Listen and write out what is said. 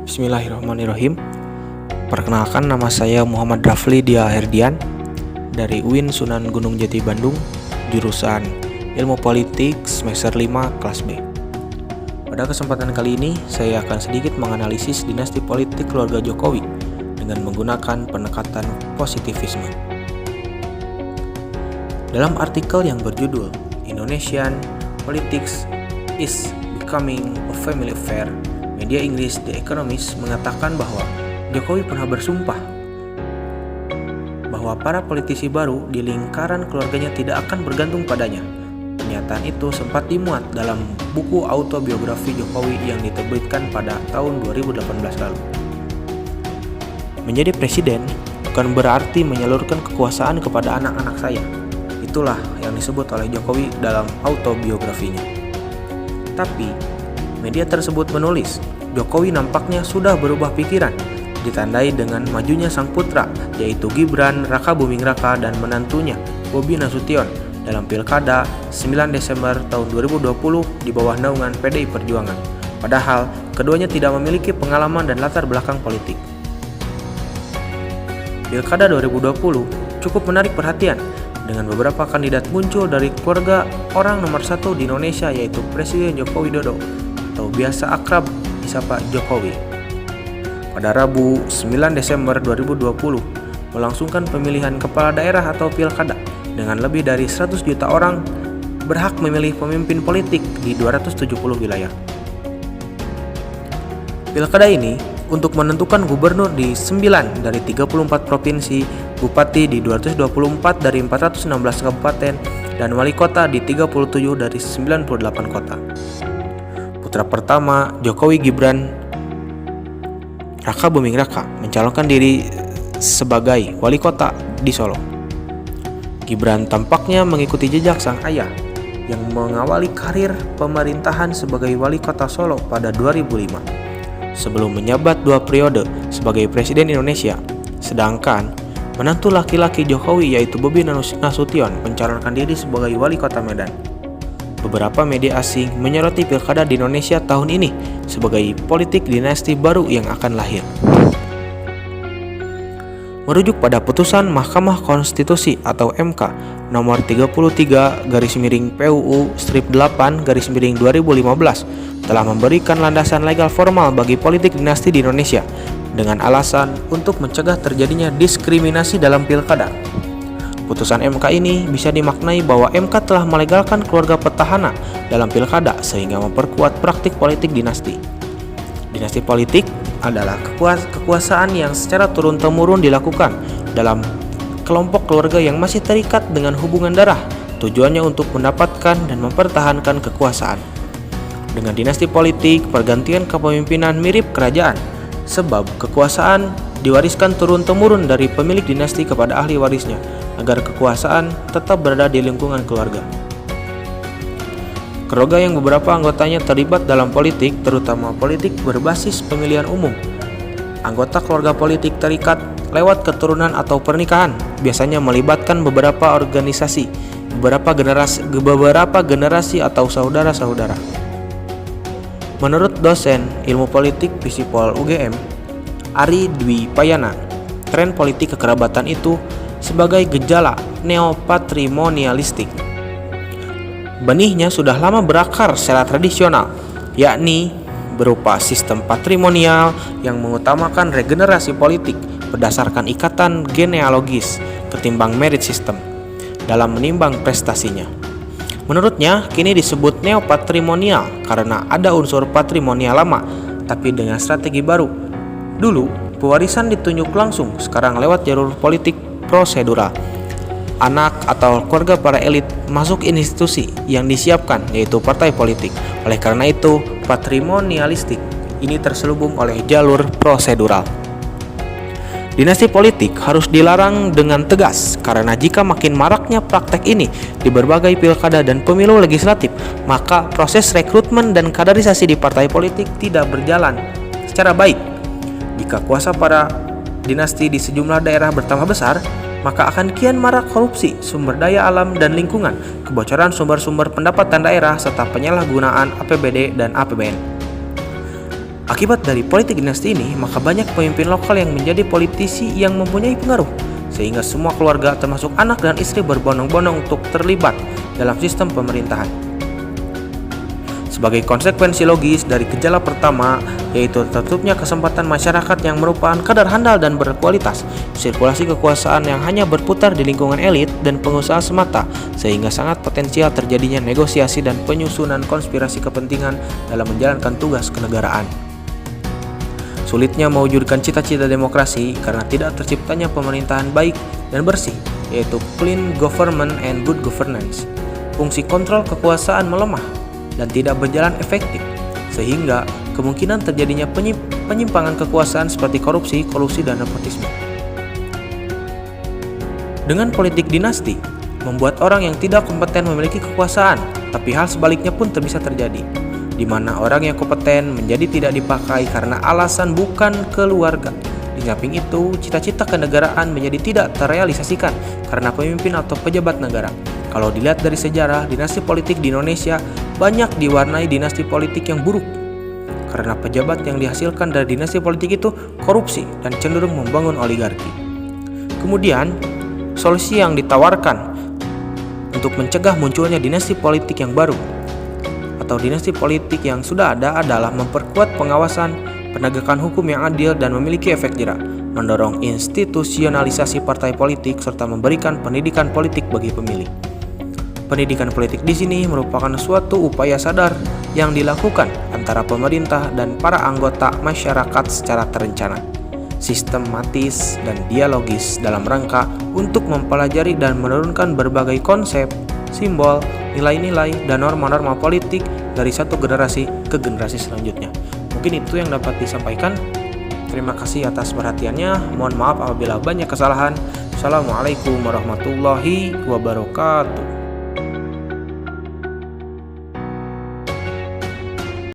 Bismillahirrahmanirrahim. Perkenalkan, nama saya Muhammad Rafli Dia Herdian dari UIN Sunan Gunung Jati Bandung, jurusan Ilmu Politik semester 5 kelas B. Pada kesempatan kali ini, saya akan sedikit menganalisis dinasti politik keluarga Jokowi dengan menggunakan pendekatan positivisme. Dalam artikel yang berjudul Indonesian Politics is Becoming a Family Affair, media Inggris The Economist mengatakan bahwa Jokowi pernah bersumpah bahwa para politisi baru di lingkaran keluarganya tidak akan bergantung padanya. Pernyataan itu sempat dimuat dalam buku autobiografi Jokowi yang diterbitkan pada tahun 2018 lalu. Menjadi presiden bukan berarti menyalurkan kekuasaan kepada anak-anak saya. Itulah yang disebut oleh Jokowi dalam autobiografinya. Tapi media tersebut menulis, Jokowi nampaknya sudah berubah pikiran, ditandai dengan majunya sang putra, yaitu Gibran Rakabuming-Raka dan menantunya, Bobi Nasution, dalam Pilkada 9 Desember tahun 2020 di bawah naungan PDI Perjuangan. Padahal, keduanya tidak memiliki pengalaman dan latar belakang politik. Pilkada 2020 cukup menarik perhatian, dengan beberapa kandidat muncul dari keluarga orang nomor satu di Indonesia, yaitu Presiden Joko Widodo, atau biasa akrab disapa Jokowi. Pada Rabu 9 Desember 2020 melangsungkan pemilihan kepala daerah atau pilkada dengan lebih dari 100 juta orang berhak memilih pemimpin politik di 270 wilayah. Pilkada ini untuk menentukan gubernur di 9 dari 34 provinsi, bupati di 224 dari 416 kabupaten, dan wali kota di 37 dari 98 kota. Putra pertama Jokowi, Gibran Rakabuming-Raka, mencalonkan diri sebagai wali kota di Solo. Gibran tampaknya mengikuti jejak sang ayah yang mengawali karir pemerintahan sebagai wali kota Solo pada 2005 sebelum menjabat 2 periode sebagai presiden Indonesia. Sedangkan menantu laki-laki Jokowi, yaitu Bobi Nasution, mencalonkan diri sebagai wali kota Medan. Beberapa media asing menyoroti pilkada di Indonesia tahun ini sebagai politik dinasti baru yang akan lahir. Merujuk pada putusan Mahkamah Konstitusi atau MK nomor 33/PUU-8/2015 telah memberikan landasan legal formal bagi politik dinasti di Indonesia dengan alasan untuk mencegah terjadinya diskriminasi dalam pilkada. Putusan MK ini bisa dimaknai bahwa MK telah melegalkan keluarga petahana dalam pilkada sehingga memperkuat praktik politik dinasti. Dinasti politik adalah kekuasaan yang secara turun-temurun dilakukan dalam kelompok keluarga yang masih terikat dengan hubungan darah. Tujuannya untuk mendapatkan dan mempertahankan kekuasaan. Dengan dinasti politik, pergantian kepemimpinan mirip kerajaan, sebab kekuasaan diwariskan turun-temurun dari pemilik dinasti kepada ahli warisnya, agar kekuasaan tetap berada di lingkungan keluarga. Keluarga yang beberapa anggotanya terlibat dalam politik, terutama politik berbasis pemilihan umum. Anggota keluarga politik terikat lewat keturunan atau pernikahan, biasanya melibatkan beberapa organisasi, beberapa generasi atau saudara-saudara. Menurut dosen ilmu politik Visipol UGM, Ari Dwi Payana, tren politik kekerabatan itu sebagai gejala neopatrimonialistik. Benihnya sudah lama berakar secara tradisional, yakni berupa sistem patrimonial yang mengutamakan regenerasi politik berdasarkan ikatan genealogis ketimbang merit system dalam menimbang prestasinya. Menurutnya, kini disebut neopatrimonial karena ada unsur patrimonial lama, tapi dengan strategi baru. Dulu, pewarisan ditunjuk langsung, sekarang lewat jalur politik prosedural. Anak atau keluarga para elit masuk institusi yang disiapkan, yaitu partai politik. Oleh karena itu, patrimonialistik ini terselubung oleh jalur prosedural. Dinasti politik harus dilarang dengan tegas karena jika makin maraknya praktek ini di berbagai pilkada dan pemilu legislatif, maka proses rekrutmen dan kaderisasi di partai politik tidak berjalan secara baik. Jika kuasa para dinasti di sejumlah daerah bertambah besar, maka akan kian marak korupsi sumber daya alam dan lingkungan, kebocoran sumber-sumber pendapatan daerah, serta penyalahgunaan APBD dan APBN. Akibat dari politik dinasti ini, maka banyak pemimpin lokal yang menjadi politisi yang mempunyai pengaruh, sehingga semua keluarga termasuk anak dan istri berbondong-bondong untuk terlibat dalam sistem pemerintahan. Sebagai konsekuensi logis dari gejala pertama, yaitu tertutupnya kesempatan masyarakat yang merupakan kadar handal dan berkualitas, sirkulasi kekuasaan yang hanya berputar di lingkungan elit dan pengusaha semata, sehingga sangat potensial terjadinya negosiasi dan penyusunan konspirasi kepentingan dalam menjalankan tugas kenegaraan. Sulitnya mewujudkan cita-cita demokrasi karena tidak terciptanya pemerintahan baik dan bersih, yaitu clean government and good governance. Fungsi kontrol kekuasaan melemah dan tidak berjalan efektif, sehingga kemungkinan terjadinya penyimpangan kekuasaan seperti korupsi, kolusi, dan nepotisme. Dengan politik dinasti, membuat orang yang tidak kompeten memiliki kekuasaan, tapi hal sebaliknya pun bisa terjadi, di mana orang yang kompeten menjadi tidak dipakai karena alasan bukan keluarga. Di samping itu, cita-cita kenegaraan menjadi tidak terrealisasikan karena pemimpin atau pejabat negara. Kalau dilihat dari sejarah, dinasti politik di Indonesia banyak diwarnai dinasti politik yang buruk. Karena pejabat yang dihasilkan dari dinasti politik itu korupsi dan cenderung membangun oligarki. Kemudian, solusi yang ditawarkan untuk mencegah munculnya dinasti politik yang baru atau dinasti politik yang sudah ada adalah memperkuat pengawasan, penegakan hukum yang adil dan memiliki efek jera, mendorong institusionalisasi partai politik serta memberikan pendidikan politik bagi pemilih. Pendidikan politik di sini merupakan suatu upaya sadar yang dilakukan antara pemerintah dan para anggota masyarakat secara terencana, sistematis, dan dialogis dalam rangka untuk mempelajari dan menurunkan berbagai konsep, simbol, nilai-nilai, dan norma-norma politik dari satu generasi ke generasi selanjutnya. Mungkin itu yang dapat disampaikan. Terima kasih atas perhatiannya. Mohon maaf apabila banyak kesalahan. Assalamualaikum warahmatullahi wabarakatuh.